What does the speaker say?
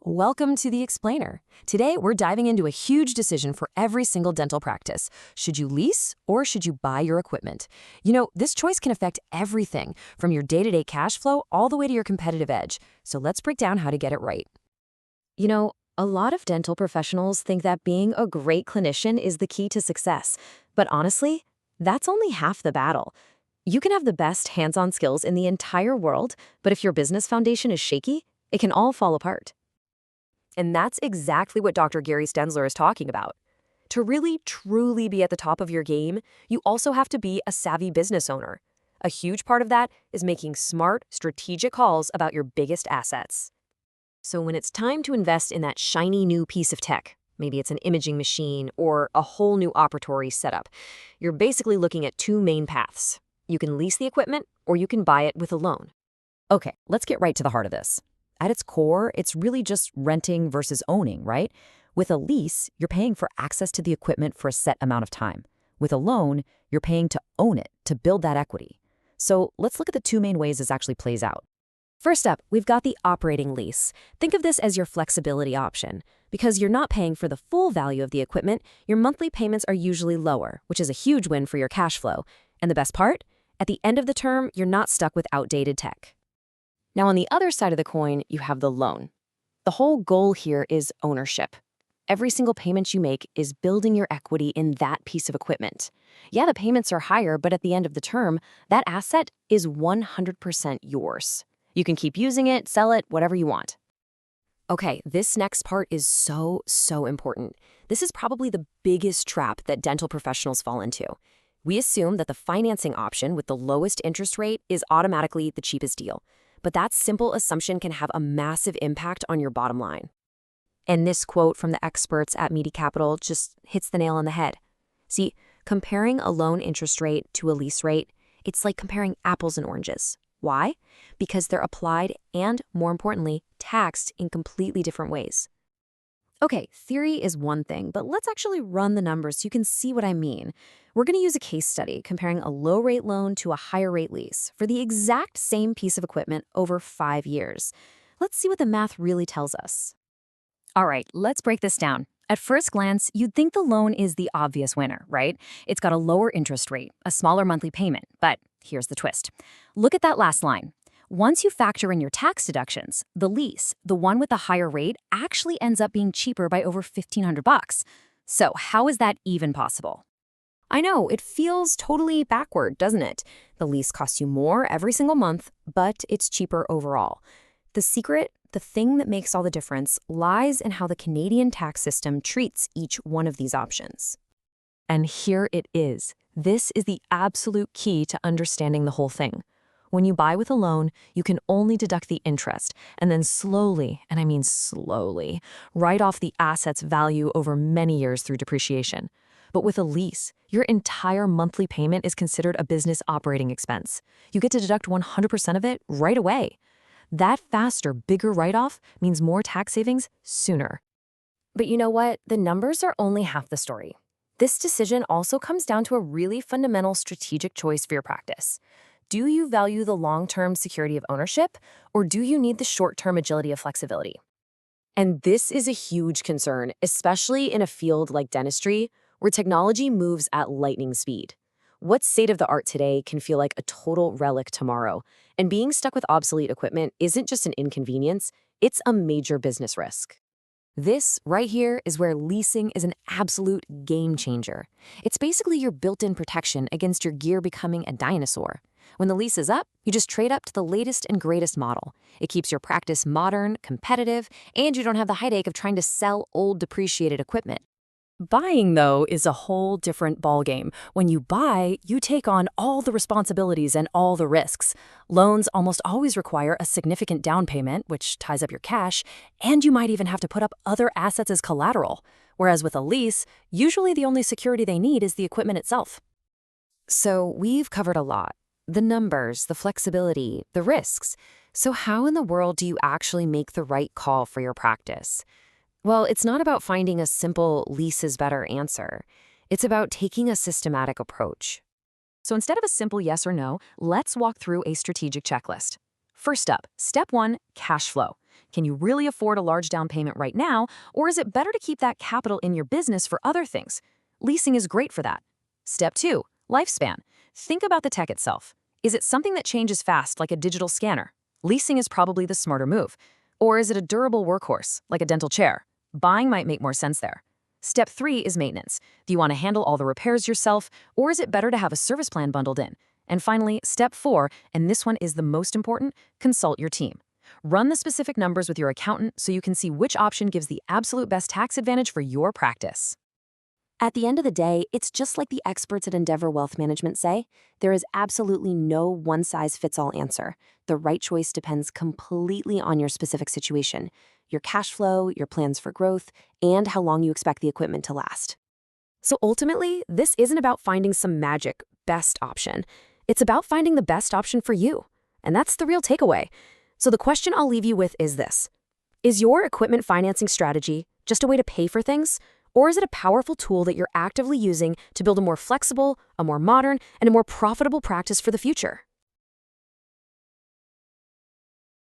Welcome to The Explainer. Today, we're diving into a huge decision for every single dental practice. Should you lease or should you buy your equipment? This choice can affect everything from your day-to-day cash flow all the way to your competitive edge. So let's break down how to get it right. A lot of dental professionals think that being a great clinician is the key to success. But honestly, that's only half the battle. You can have the best hands-on skills in the entire world, but if your business foundation is shaky, it can all fall apart. And that's exactly what Dr. Gary Stenzler is talking about. To really, truly be at the top of your game, you also have to be a savvy business owner. A huge part of that is making smart, strategic calls about your biggest assets. So when it's time to invest in that shiny new piece of tech, maybe it's an imaging machine or a whole new operatory setup, you're basically looking at two main paths. You can lease the equipment or you can buy it with a loan. Okay, let's get right to the heart of this. At its core, it's really just renting versus owning, right? With a lease, you're paying for access to the equipment for a set amount of time. With a loan, you're paying to own it, to build that equity. So let's look at the two main ways this actually plays out. First up, we've got the operating lease. Think of this as your flexibility option. Because you're not paying for the full value of the equipment, your monthly payments are usually lower, which is a huge win for your cash flow. And the best part? At the end of the term, you're not stuck with outdated tech. Now, on the other side of the coin, you have the loan. The whole goal here is ownership. Every single payment you make is building your equity in that piece of equipment. Yeah, the payments are higher, but at the end of the term, that asset is 100% yours. You can keep using it, sell it, whatever you want. Okay, this next part is so important. This is probably the biggest trap that dental professionals fall into. We assume that the financing option with the lowest interest rate is automatically the cheapest deal. But that simple assumption can have a massive impact on your bottom line. And this quote from the experts at Media Capital just hits the nail on the head. See, comparing a loan interest rate to a lease rate, it's like comparing apples and oranges. Why? Because they're applied and, more importantly, taxed in completely different ways. Okay, theory is one thing, but let's actually run the numbers so you can see what I mean. We're going to use a case study comparing a low-rate loan to a higher-rate lease for the exact same piece of equipment over 5 years. Let's see what the math really tells us. All right, let's break this down. At first glance, you'd think the loan is the obvious winner, right? It's got a lower interest rate, a smaller monthly payment, but here's the twist. Look at that last line. Once you factor in your tax deductions, the lease, the one with the higher rate, actually ends up being cheaper by over $1,500. So how is that even possible? I know, it feels totally backward, doesn't it? The lease costs you more every single month, but it's cheaper overall. The secret, the thing that makes all the difference, lies in how the Canadian tax system treats each one of these options. And here it is. This is the absolute key to understanding the whole thing. When you buy with a loan, you can only deduct the interest and then slowly, and I mean slowly, write off the asset's value over many years through depreciation. But with a lease, your entire monthly payment is considered a business operating expense. You get to deduct 100% of it right away. That faster, bigger write-off means more tax savings sooner. But you know what? The numbers are only half the story. This decision also comes down to a really fundamental strategic choice for your practice. Do you value the long-term security of ownership, or do you need the short-term agility of flexibility? And this is a huge concern, especially in a field like dentistry, where technology moves at lightning speed. What's state-of-the-art today can feel like a total relic tomorrow, and being stuck with obsolete equipment isn't just an inconvenience, it's a major business risk. This right here is where leasing is an absolute game changer. It's basically your built-in protection against your gear becoming a dinosaur. When the lease is up, you just trade up to the latest and greatest model. It keeps your practice modern, competitive, and you don't have the headache of trying to sell old, depreciated equipment. Buying, though, is a whole different ballgame. When you buy, you take on all the responsibilities and all the risks. Loans almost always require a significant down payment, which ties up your cash, and you might even have to put up other assets as collateral. Whereas with a lease, usually the only security they need is the equipment itself. So we've covered a lot. The numbers, the flexibility, the risks. So how in the world do you actually make the right call for your practice? Well, it's not about finding a simple lease is better answer. It's about taking a systematic approach. So instead of a simple yes or no, let's walk through a strategic checklist. First up, step 1, cash flow. Can you really afford a large down payment right now, or is it better to keep that capital in your business for other things? Leasing is great for that. Step 2. Lifespan. Think about the tech itself. Is it something that changes fast, like a digital scanner? Leasing is probably the smarter move. Or is it a durable workhorse, like a dental chair? Buying might make more sense there. Step 3 is maintenance. Do you want to handle all the repairs yourself, or is it better to have a service plan bundled in? And finally, step 4, and this one is the most important, consult your team. Run the specific numbers with your accountant so you can see which option gives the absolute best tax advantage for your practice. At the end of the day, it's just like the experts at Endeavor Wealth Management say, there is absolutely no one-size-fits-all answer. The right choice depends completely on your specific situation, your cash flow, your plans for growth, and how long you expect the equipment to last. So ultimately, this isn't about finding some magic best option. It's about finding the best option for you. And that's the real takeaway. So the question I'll leave you with is this. Is your equipment financing strategy just a way to pay for things? Or is it a powerful tool that you're actively using to build a more flexible, a more modern, and a more profitable practice for the future?